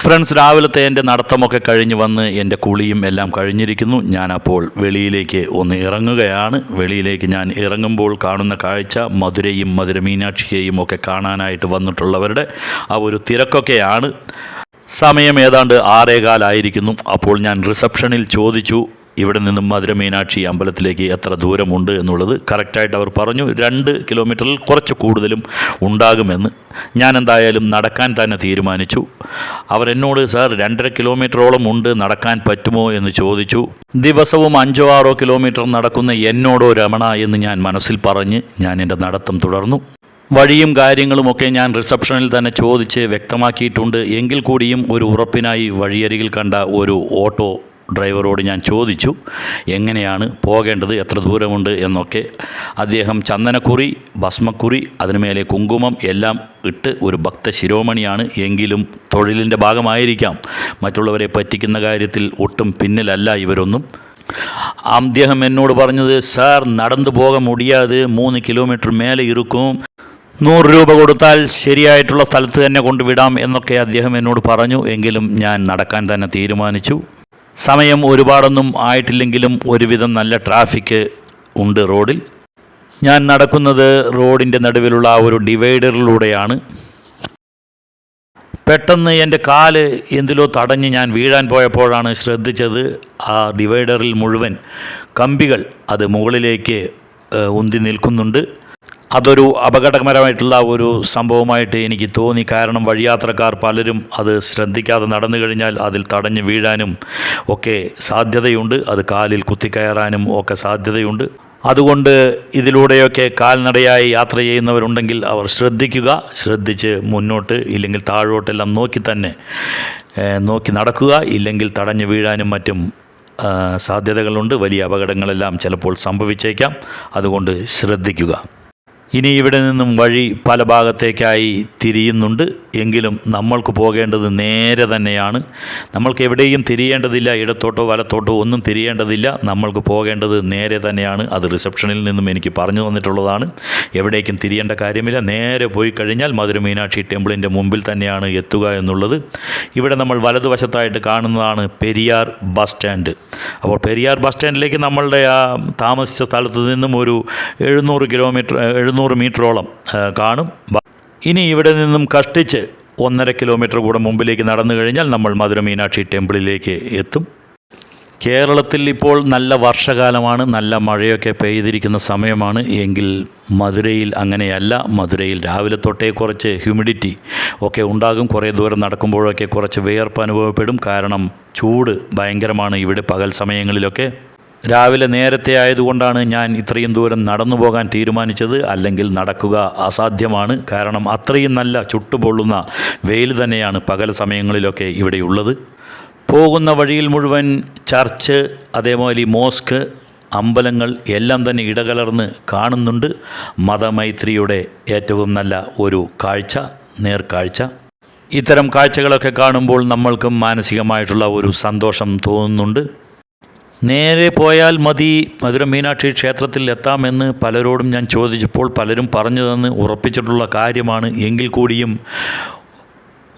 Friends, രാവിലത്തെ എൻ്റെ നടത്തമൊക്കെ കഴിഞ്ഞ് വന്ന് എൻ്റെ കുളിയും എല്ലാം കഴിഞ്ഞിരിക്കുന്നു. ഞാനപ്പോൾ വെളിയിലേക്ക് ഒന്ന് ഇറങ്ങുകയാണ്. വെളിയിലേക്ക് ഞാൻ ഇറങ്ങുമ്പോൾ കാണുന്ന കാഴ്ച മധുരയും മധുര മീനാക്ഷിയെയും ഒക്കെ കാണാനായിട്ട് വന്നിട്ടുള്ളവരുടെ ആ ഒരു തിരക്കൊക്കെയാണ്. സമയം ഏതാണ്ട് 6:15 അപ്പോൾ ഞാൻ റിസപ്ഷനിൽ ചോദിച്ചു, ഇവിടെ നിന്നും മധുര മീനാക്ഷി അമ്പലത്തിലേക്ക് എത്ര ദൂരമുണ്ട് എന്നുള്ളത്. കറക്റ്റായിട്ട് അവർ പറഞ്ഞു 2 കിലോമീറ്ററിൽ കുറച്ച് കൂടുതലും ഉണ്ടാകുമെന്ന്. ഞാൻ എന്തായാലും നടക്കാൻ തന്നെ തീരുമാനിച്ചു. അവരെന്നോട് സാർ 2.5 കിലോമീറ്ററോളം ഉണ്ട്, നടക്കാൻ പറ്റുമോ എന്ന് ചോദിച്ചു. ദിവസവും 5-6 കിലോമീറ്റർ നടക്കുന്ന എന്നോടോ രമണ എന്ന് ഞാൻ മനസ്സിൽ പറഞ്ഞ് ഞാൻ എൻ്റെ നടത്തം തുടർന്നു. വഴിയും കാര്യങ്ങളുമൊക്കെ ഞാൻ റിസപ്ഷനിൽ തന്നെ ചോദിച്ച് വ്യക്തമാക്കിയിട്ടുണ്ട്. എങ്കിൽ കൂടിയും ഒരു ഉറപ്പിനായി വഴിയരികിൽ കണ്ട ഒരു ഓട്ടോ ഡ്രൈവറോട് ഞാൻ ചോദിച്ചു എങ്ങനെയാണ് പോകേണ്ടത്, എത്ര ദൂരമുണ്ട് എന്നൊക്കെ. അദ്ദേഹം ചന്ദനക്കുറി, ഭസ്മക്കുറി, അതിനുമേലെ കുങ്കുമം എല്ലാം ഇട്ട് ഒരു ഭക്ത ശിരോമണിയാണ്. എങ്കിലും തൊഴിലിൻ്റെ ഭാഗമായിരിക്കാം, മറ്റുള്ളവരെ പറ്റിക്കുന്ന കാര്യത്തിൽ ഒട്ടും പിന്നിലല്ല ഇവരൊന്നും. അദ്ദേഹം എന്നോട് പറഞ്ഞത്, സാർ നടന്നു പോക മുടിയാതെ 3 കിലോമീറ്റർ മേലെ ഇരിക്കും, 100 രൂപ കൊടുത്താൽ ശരിയായിട്ടുള്ള സ്ഥലത്ത് തന്നെ കൊണ്ടുവിടാം എന്നൊക്കെ അദ്ദേഹം എന്നോട് പറഞ്ഞു. എങ്കിലും ഞാൻ നടക്കാൻ തന്നെ തീരുമാനിച്ചു. സമയം ഒരുപാടൊന്നും ആയിട്ടില്ലെങ്കിലും ഒരുവിധം നല്ല ട്രാഫിക് ഉണ്ട് റോഡിൽ. ഞാൻ നടക്കുന്നത് റോഡിൻ്റെ നടുവിലുള്ള ആ ഒരു ഡിവൈഡറിലൂടെയാണ്. പെട്ടെന്ന് എൻ്റെ കാല് എന്തിലോ തടഞ്ഞ് ഞാൻ വീഴാൻ പോയപ്പോഴാണ് ശ്രദ്ധിച്ചത് ആ ഡിവൈഡറിൽ മുഴുവൻ കമ്പികൾ അത് മുകളിലേക്ക് ഉന്തി നിൽക്കുന്നുണ്ട്. അതൊരു അപകടകരമായിട്ടുള്ള ഒരു സംഭവമായിട്ട് എനിക്ക് തോന്നി. കാരണം വഴിയാത്രക്കാർ പലരും അത് ശ്രദ്ധിക്കാതെ നടന്നു കഴിഞ്ഞാൽ അതിൽ തടഞ്ഞു വീഴാനും ഒക്കെ സാധ്യതയുണ്ട്. അത് കാലിൽ കുത്തിക്കയറാനും ഒക്കെ സാധ്യതയുണ്ട്. അതുകൊണ്ട് ഇതിലൂടെയൊക്കെ കാൽനടയായി യാത്ര ചെയ്യുന്നവരുണ്ടെങ്കിൽ അവർ ശ്രദ്ധിച്ച് മുന്നോട്ട് ഇല്ലെങ്കിൽ താഴോട്ടെല്ലാം നോക്കി നടക്കുക. ഇല്ലെങ്കിൽ തടഞ്ഞു വീഴാനും മറ്റും സാധ്യതകളുണ്ട്. വലിയ അപകടങ്ങളെല്ലാം ചിലപ്പോൾ സംഭവിച്ചേക്കാം. അതുകൊണ്ട് ശ്രദ്ധിക്കുക. ഇനി ഇവിടെ നിന്നും വഴി പല ഭാഗത്തേക്കായി തിരിയുന്നുണ്ട്. എങ്കിലും നമ്മൾക്ക് പോകേണ്ടത് നേരെ തന്നെയാണ്. നമ്മൾക്ക് എവിടെയും തിരിയേണ്ടതില്ല, ഇടത്തോട്ടോ വലത്തോട്ടോ ഒന്നും തിരിയേണ്ടതില്ല. നമ്മൾക്ക് പോകേണ്ടത് നേരെ തന്നെയാണ്. അത് റിസപ്ഷനിൽ നിന്നും എനിക്ക് പറഞ്ഞു തന്നിട്ടുള്ളതാണ്. എവിടേക്കും തിരിയേണ്ട കാര്യമില്ല. നേരെ പോയി കഴിഞ്ഞാൽ മധുര മീനാക്ഷി ടെമ്പിളിൻ്റെ മുമ്പിൽ തന്നെയാണ് എത്തുക എന്നുള്ളത്. ഇവിടെ നമ്മൾ വലതുവശത്തായിട്ട് കാണുന്നതാണ് പെരിയാർ ബസ് സ്റ്റാൻഡ്. അപ്പോൾ പെരിയാർ ബസ് സ്റ്റാൻഡിലേക്ക് നമ്മളുടെ ആ താമസിച്ച സ്ഥലത്ത് നിന്നും ഒരു 700 മീറ്ററോളം കാണും. ഇനി ഇവിടെ നിന്നും കഷ്ടിച്ച് 1.5 കിലോമീറ്റർ കൂടെ മുമ്പിലേക്ക് നടന്നു കഴിഞ്ഞാൽ നമ്മൾ മധുര മീനാക്ഷി ടെമ്പിളിലേക്ക് എത്തും. കേരളത്തിൽ ഇപ്പോൾ നല്ല വർഷകാലമാണ്, നല്ല മഴയൊക്കെ പെയ്തിരിക്കുന്ന സമയമാണ്. എങ്കിൽ മധുരയിൽ അങ്ങനെയല്ല. മധുരയിൽ രാവിലെ തൊട്ടേ കുറച്ച് ഹ്യൂമിഡിറ്റി ഒക്കെ ഉണ്ടാകും. കുറേ ദൂരം നടക്കുമ്പോഴൊക്കെ കുറച്ച് വിയർപ്പ് അനുഭവപ്പെടും. കാരണം ചൂട് ഭയങ്കരമാണ് ഇവിടെ പകൽ സമയങ്ങളിലൊക്കെ. രാവിലെ നേരത്തെ ആയതുകൊണ്ടാണ് ഞാൻ ഇത്രയും ദൂരം നടന്നു പോകാൻ തീരുമാനിച്ചത്. അല്ലെങ്കിൽ നടക്കുക അസാധ്യമാണ്. കാരണം അത്രയും നല്ല ചുട്ടുപൊള്ളുന്ന വെയിൽ തന്നെയാണ് പകൽ സമയങ്ങളിലൊക്കെ ഇവിടെയുള്ളത്. പോകുന്ന വഴിയിൽ മുഴുവൻ ചർച്ച്, അതേപോലെ മോസ്ക്, അമ്പലങ്ങൾ എല്ലാം തന്നെ ഇടകലർന്ന് കാണുന്നുണ്ട്. മതമൈത്രിയുടെ ഏറ്റവും നല്ല ഒരു നേർക്കാഴ്ച. ഇത്തരം കാഴ്ചകളൊക്കെ കാണുമ്പോൾ നമ്മൾക്കും മാനസികമായിട്ടുള്ള ഒരു സന്തോഷം തോന്നുന്നുണ്ട്. നേരെ പോയാൽ മതി മധുര മീനാക്ഷി ക്ഷേത്രത്തിൽ എത്താമെന്ന് പലരോടും ഞാൻ ചോദിച്ചപ്പോൾ പലരും പറഞ്ഞു തന്ന് ഉറപ്പിച്ചിട്ടുള്ള കാര്യമാണ്. എങ്കിൽ കൂടിയും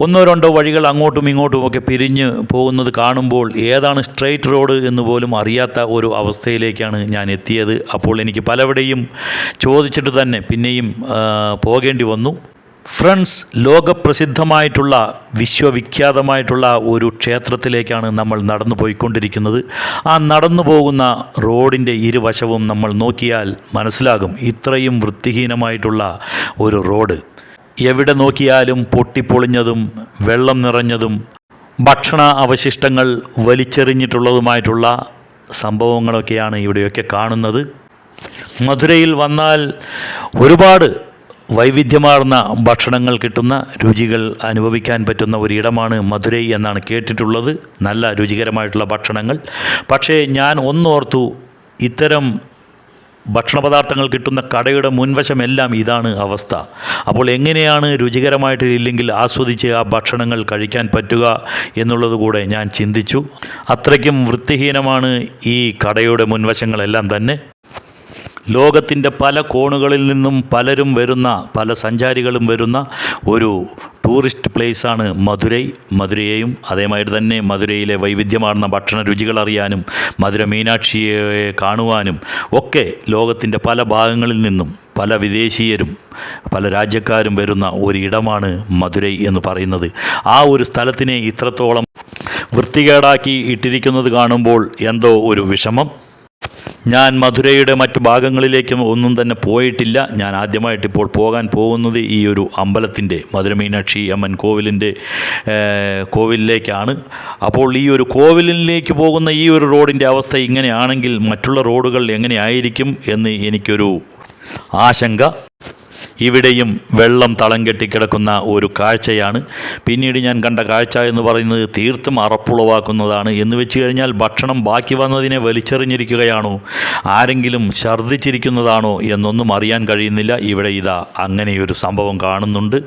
1-2 വഴികൾ അങ്ങോട്ടും ഇങ്ങോട്ടുമൊക്കെ പിരിഞ്ഞ് പോകുന്നത് കാണുമ്പോൾ ഏതാണ് സ്ട്രെയിറ്റ് റോഡ് എന്ന് പോലും അറിയാത്ത ഒരു അവസ്ഥയിലേക്കാണ് ഞാൻ എത്തിയത്. അപ്പോൾ എനിക്ക് പലവിടെയും ചോദിച്ചിട്ട് തന്നെ പിന്നെയും പോകേണ്ടി വന്നു. ഫ്രണ്ട്സ്, ലോകപ്രസിദ്ധമായിട്ടുള്ള വിശ്വവിഖ്യാതമായിട്ടുള്ള ഒരു ക്ഷേത്രത്തിലേക്കാണ് നമ്മൾ നടന്നു പോയിക്കൊണ്ടിരിക്കുന്നത്. ആ നടന്നു പോകുന്ന റോഡിൻ്റെ ഇരുവശവും നമ്മൾ നോക്കിയാൽ മനസ്സിലാകും ഇത്രയും വൃത്തിഹീനമായിട്ടുള്ള ഒരു റോഡ്. എവിടെ നോക്കിയാലും പൊട്ടിപ്പൊളിഞ്ഞതും വെള്ളം നിറഞ്ഞതും ഭക്ഷണ അവശിഷ്ടങ്ങൾ വലിച്ചെറിഞ്ഞിട്ടുള്ളതുമായിട്ടുള്ള സംഭവങ്ങളൊക്കെയാണ് ഇവിടെയൊക്കെ കാണുന്നത്. മധുരയിൽ വന്നാൽ ഒരുപാട് വൈവിധ്യമാർന്ന ഭക്ഷണങ്ങൾ കിട്ടുന്ന, രുചികൾ അനുഭവിക്കാൻ പറ്റുന്ന ഒരിടമാണ് മധുരൈ എന്നാണ് കേട്ടിട്ടുള്ളത്. നല്ല രുചികരമായിട്ടുള്ള ഭക്ഷണങ്ങൾ. പക്ഷേ ഞാൻ ഒന്നോർത്തു, ഇത്തരം ഭക്ഷണപദാർത്ഥങ്ങൾ കിട്ടുന്ന കടയുടെ മുൻവശമെല്ലാം ഇതാണ് അവസ്ഥ. അപ്പോൾ എങ്ങനെയാണ് രുചികരമായിട്ട് ഇല്ലെങ്കിൽ ആസ്വദിച്ച് ആ ഭക്ഷണങ്ങൾ കഴിക്കാൻ പറ്റുക എന്നുള്ളത് കൂടെ ഞാൻ ചിന്തിച്ചു. അത്രയ്ക്കും വൃത്തിഹീനമാണ് ഈ കടയുടെ മുൻവശങ്ങളെല്ലാം തന്നെ. ലോകത്തിൻ്റെ പല കോണുകളിൽ നിന്നും പലരും വരുന്ന, പല സഞ്ചാരികളും വരുന്ന ഒരു ടൂറിസ്റ്റ് പ്ലേസാണ് മധുരൈ. മധുരയെയും അതേമാതിരി തന്നെ മധുരയിലെ വൈവിധ്യമാർന്ന ഭക്ഷണ രുചികൾ അറിയാനും മധുര മീനാക്ഷിയെ കാണുവാനും ഒക്കെ ലോകത്തിൻ്റെ പല ഭാഗങ്ങളിൽ നിന്നും പല വിദേശീയരും പല രാജ്യക്കാരും വരുന്ന ഒരിടമാണ് മധുരൈ എന്ന് പറയുന്നത്. ആ ഒരു സ്ഥലത്തിനെ ഇത്രത്തോളം വൃത്തികേടാക്കി ഇട്ടിരിക്കുന്നത് കാണുമ്പോൾ എന്തോ ഒരു വിഷമം. ഞാൻ മധുരയുടെ മറ്റു ഭാഗങ്ങളിലേക്കും ഒന്നും തന്നെ പോയിട്ടില്ല. ഞാൻ ആദ്യമായിട്ട് ഇപ്പോൾ പോകാൻ പോകുന്നത് ഈ ഒരു അമ്പലത്തിൻ്റെ, മധുര മീനാക്ഷി അമ്മൻ കോവിലിലേക്കാണ്. അപ്പോൾ ഈ ഒരു കോവിലിലേക്ക് പോകുന്ന ഈ ഒരു റോഡിൻ്റെ അവസ്ഥ ഇങ്ങനെയാണെങ്കിൽ മറ്റുള്ള റോഡുകൾ എങ്ങനെയായിരിക്കും എന്ന് എനിക്കൊരു ആശങ്ക. ഇവിടെയും വെള്ളം തളം കെട്ടിക്കിടക്കുന്ന ഒരു കാഴ്ചയാണ്. പിന്നീട് ഞാൻ കണ്ട കാഴ്ച എന്ന് പറയുന്നത് തീർത്തും അറപ്പുളവാക്കുന്നതാണ്. എന്ന് വെച്ച് കഴിഞ്ഞാൽ ഭക്ഷണം ബാക്കി വന്നതിനെ വലിച്ചെറിഞ്ഞിരിക്കുകയാണോ, ആരെങ്കിലും ഛർദ്ദിച്ചിരിക്കുന്നതാണോ എന്നൊന്നും അറിയാൻ കഴിയുന്നില്ല. ഇവിടെ ഇതാ അങ്ങനെയൊരു സംഭവം കാണുന്നുണ്ട്.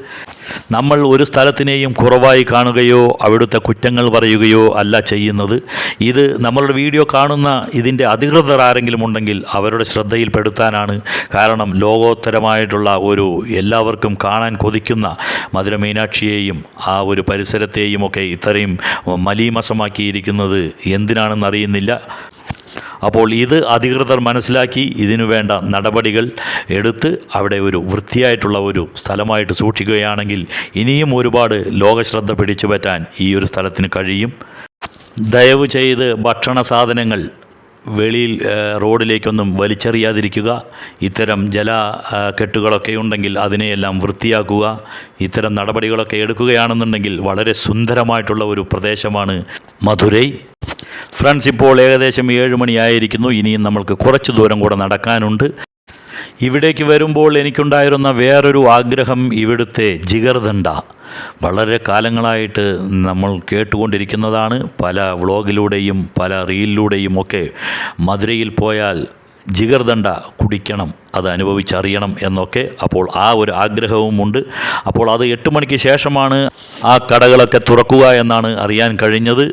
നമ്മൾ ഒരു സ്ഥലത്തിനെയും കുറവായി കാണുകയോ അവിടുത്തെ കുറ്റങ്ങൾ പറയുകയോ അല്ല ചെയ്യുന്നത്. ഇത് നമ്മളുടെ വീഡിയോ കാണുന്ന ഇതിൻ്റെ അധികൃതർ ആരെങ്കിലും ഉണ്ടെങ്കിൽ അവരുടെ ശ്രദ്ധയിൽപ്പെടുത്താനാണ്. കാരണം ലോകോത്തരമായിട്ടുള്ള ഒരു എല്ലാവർക്കും കാണാൻ കൊതിക്കുന്ന മധുര മീനാക്ഷിയെയും ആ ഒരു പരിസരത്തെയും ഒക്കെ ഇത്രയും മലീമസമാക്കിയിരിക്കുന്നത് എന്തിനാണെന്നറിയുന്നില്ല. അപ്പോൾ ഇത് അധികൃതർ മനസ്സിലാക്കി ഇതിനു വേണ്ട നടപടികൾ എടുത്ത് അവിടെ ഒരു വൃത്തിയായിട്ടുള്ള ഒരു സ്ഥലമായിട്ട് സൂക്ഷിക്കുകയാണെങ്കിൽ ഇനിയും ഒരുപാട് ലോകശ്രദ്ധ പിടിച്ചു പറ്റാൻ ഈ ഒരു സ്ഥലത്തിന് കഴിയും. ദയവ് ചെയ്ത് ഭക്ഷണ സാധനങ്ങൾ വെളിയിൽ റോഡിലേക്കൊന്നും വലിച്ചെറിയാതിരിക്കുക. ഇത്തരം കെട്ടുകളൊക്കെ ഉണ്ടെങ്കിൽ അതിനെയെല്ലാം വൃത്തിയാക്കുക. ഇത്തരം നടപടികളൊക്കെ എടുക്കുകയാണെന്നുണ്ടെങ്കിൽ വളരെ സുന്ദരമായിട്ടുള്ള ഒരു പ്രദേശമാണ് മധുരൈ. ഫ്രണ്ട്സ്, ഇപ്പോൾ ഏകദേശം 7 മണിയായിരിക്കുന്നു. ഇനിയും നമ്മൾക്ക് കുറച്ച് ദൂരം കൂടെ നടക്കാനുണ്ട്. ഇവിടേക്ക് വരുമ്പോൾ എനിക്കുണ്ടായിരുന്ന വേറൊരു ആഗ്രഹം ഇവിടുത്തെ ജിഗർദണ്ഡ. വളരെ കാലങ്ങളായിട്ട് നമ്മൾ കേട്ടുകൊണ്ടിരിക്കുന്നതാണ്. പല വ്ളോഗിലൂടെയും പല റീലിലൂടെയും ഒക്കെ മധുരയിൽ പോയാൽ ജിഗർദണ്ഡ കുടിക്കണം, അത് അനുഭവിച്ചറിയണം എന്നൊക്കെ. അപ്പോൾ ആ ഒരു ആഗ്രഹവുമുണ്ട്. അപ്പോൾ അത് 8 മണിക്ക് ശേഷമാണ് ആ കടകളൊക്കെ തുറക്കുക എന്നാണ് അറിയാൻ കഴിഞ്ഞത്.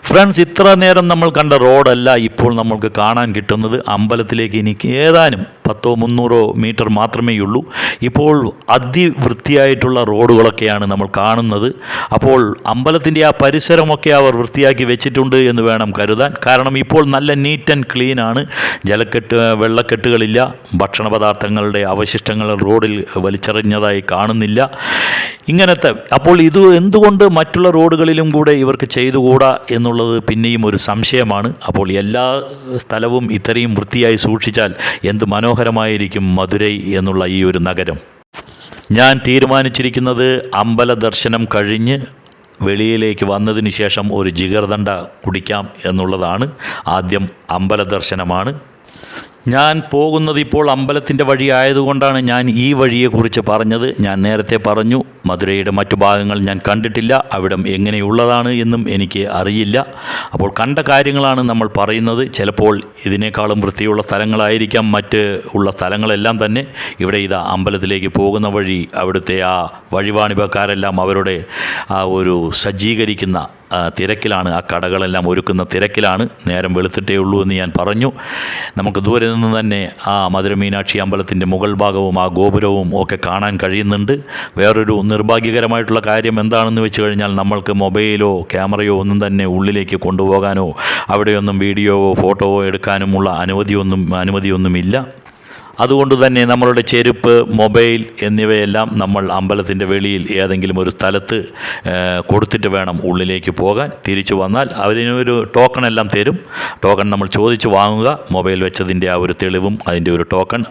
ഫ്രണ്ട്സ്, ഇത്ര നേരം നമ്മൾ കണ്ട റോഡല്ല ഇപ്പോൾ നമ്മൾക്ക് കാണാൻ കിട്ടുന്നത്. അമ്പലത്തിലേക്ക് എനിക്ക് ഏതാനും 100-300 മീറ്റർ മാത്രമേ ഉള്ളൂ. ഇപ്പോൾ അതിവൃത്തിയായിട്ടുള്ള റോഡുകളൊക്കെയാണ് നമ്മൾ കാണുന്നത്. അപ്പോൾ അമ്പലത്തിൻ്റെ ആ പരിസരമൊക്കെ അവർ വൃത്തിയാക്കി വെച്ചിട്ടുണ്ട് എന്ന് വേണം കരുതാൻ. കാരണം ഇപ്പോൾ നല്ല നീറ്റ് ആൻഡ് ക്ലീനാണ്. വെള്ളക്കെട്ടുകളില്ല. ഭക്ഷണ പദാർത്ഥങ്ങളുടെ അവശിഷ്ടങ്ങൾ റോഡിൽ വലിച്ചെറിഞ്ഞതായി കാണുന്നില്ല. ഇങ്ങനത്തെ അപ്പോൾ ഇത് എന്തുകൊണ്ട് മറ്റുള്ള റോഡുകളിലും കൂടെ ഇവർക്ക് ചെയ്തുകൂടാ എന്നുള്ളത് പിന്നെയും ഒരു സംശയമാണ്. അപ്പോൾ എല്ലാ സ്ഥലവും ഇത്രയും വൃത്തിയായി സൂക്ഷിച്ചാൽ എന്ത് മനോഹരമായിരിക്കും മധുരൈ എന്നുള്ള ഈ ഒരു നഗരം. ഞാൻ തീരുമാനിച്ചിരിക്കുന്നത് അമ്പല ദർശനം കഴിഞ്ഞ് വെളിയിലേക്ക് വന്നതിന് ശേഷം ഒരു ജിഗർദണ്ഡ കുടിക്കാം എന്നുള്ളതാണ്. ആദ്യം അമ്പല ദർശനമാണ്. ഞാൻ പോകുന്നത് ഇപ്പോൾ അമ്പലത്തിൻ്റെ വഴി ആയതുകൊണ്ടാണ് ഞാൻ ഈ വഴിയെക്കുറിച്ച് പറഞ്ഞത്. ഞാൻ നേരത്തെ പറഞ്ഞു മധുരയുടെ മറ്റു ഭാഗങ്ങൾ ഞാൻ കണ്ടിട്ടില്ല, അവിടം എങ്ങനെയുള്ളതാണ് എന്നും എനിക്ക് അറിയില്ല. അപ്പോൾ കണ്ട കാര്യങ്ങളാണ് നമ്മൾ പറയുന്നത്. ചിലപ്പോൾ ഇതിനേക്കാളും വൃത്തിയുള്ള സ്ഥലങ്ങളായിരിക്കാം മറ്റ് ഉള്ള സ്ഥലങ്ങളെല്ലാം തന്നെ. ഇവിടെ ഇതാ അമ്പലത്തിലേക്ക് പോകുന്ന വഴി അവിടുത്തെ ആ വഴിവാണിഭക്കാരെല്ലാം അവരുടെ ആ ഒരു സജ്ജീകരിക്കുന്ന തിരക്കിലാണ്, ആ കടകളെല്ലാം ഒരുക്കുന്ന തിരക്കിലാണ്. നേരം വെളുത്തിട്ടേ ഉള്ളൂ എന്ന് ഞാൻ പറഞ്ഞു. നമുക്ക് ദൂരെ നിന്ന് തന്നെ ആ മധുര മീനാക്ഷി അമ്പലത്തിൻ്റെ മുകൾ ഭാഗവും ആ ഗോപുരവും ഒക്കെ കാണാൻ കഴിയുന്നുണ്ട്. വേറൊരു നിർഭാഗ്യകരമായിട്ടുള്ള കാര്യം എന്താണെന്ന് വെച്ച് കഴിഞ്ഞാൽ നമ്മൾക്ക് മൊബൈലോ ക്യാമറയോ ഒന്നും തന്നെ ഉള്ളിലേക്ക് കൊണ്ടുപോകാനോ അവിടെയൊന്നും വീഡിയോവോ ഫോട്ടോവോ എടുക്കാനുമുള്ള അനുമതിയൊന്നുമില്ല. അതുകൊണ്ട് തന്നെ നമ്മളുടെ ചെരുപ്പ്, മൊബൈൽ എന്നിവയെല്ലാം നമ്മൾ അമ്പലത്തിൻ്റെ വെളിയിൽ ഏതെങ്കിലും ഒരു സ്ഥലത്ത് കൊടുത്തിട്ട് വേണം ഉള്ളിലേക്ക് പോകാൻ. തിരിച്ചു വന്നാൽ അതിനൊരു ടോക്കൺ എല്ലാം തരും. ടോക്കൺ നമ്മൾ ചോദിച്ച് വാങ്ങുക. മൊബൈൽ വെച്ചതിൻ്റെ ആ ഒരു തെളിവും അതിൻ്റെ ഒരു ടോക്കൺ,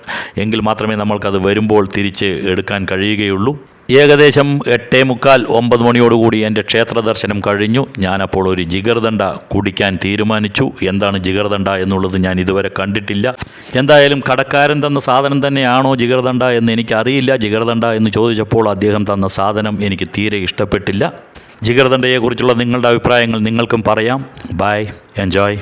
എങ്കിൽ മാത്രമേ നമ്മൾക്കത് വരുമ്പോൾ തിരിച്ച് എടുക്കാൻ കഴിയുകയുള്ളൂ. ഏകദേശം 8:45-9 മണിയോടുകൂടി എൻ്റെ ക്ഷേത്ര ദർശനം കഴിഞ്ഞു. ഞാനപ്പോൾ ഒരു ജിഗർദണ്ഡ കുടിക്കാൻ തീരുമാനിച്ചു. എന്താണ് ജിഗർദണ്ഡ എന്നുള്ളത് ഞാൻ ഇതുവരെ കണ്ടിട്ടില്ല. എന്തായാലും കടക്കാരൻ തന്ന സാധനം തന്നെയാണോ ജിഗർദണ്ഡ എന്ന് എനിക്കറിയില്ല. ജിഗർദണ്ഡ എന്ന് ചോദിച്ചപ്പോൾ അദ്ദേഹം തന്ന സാധനം എനിക്ക് തീരെ ഇഷ്ടപ്പെട്ടില്ല. ജിഗർദണ്ഡയെക്കുറിച്ചുള്ള നിങ്ങളുടെ അഭിപ്രായങ്ങൾ നിങ്ങൾക്കും പറയാം. Bye, enjoy.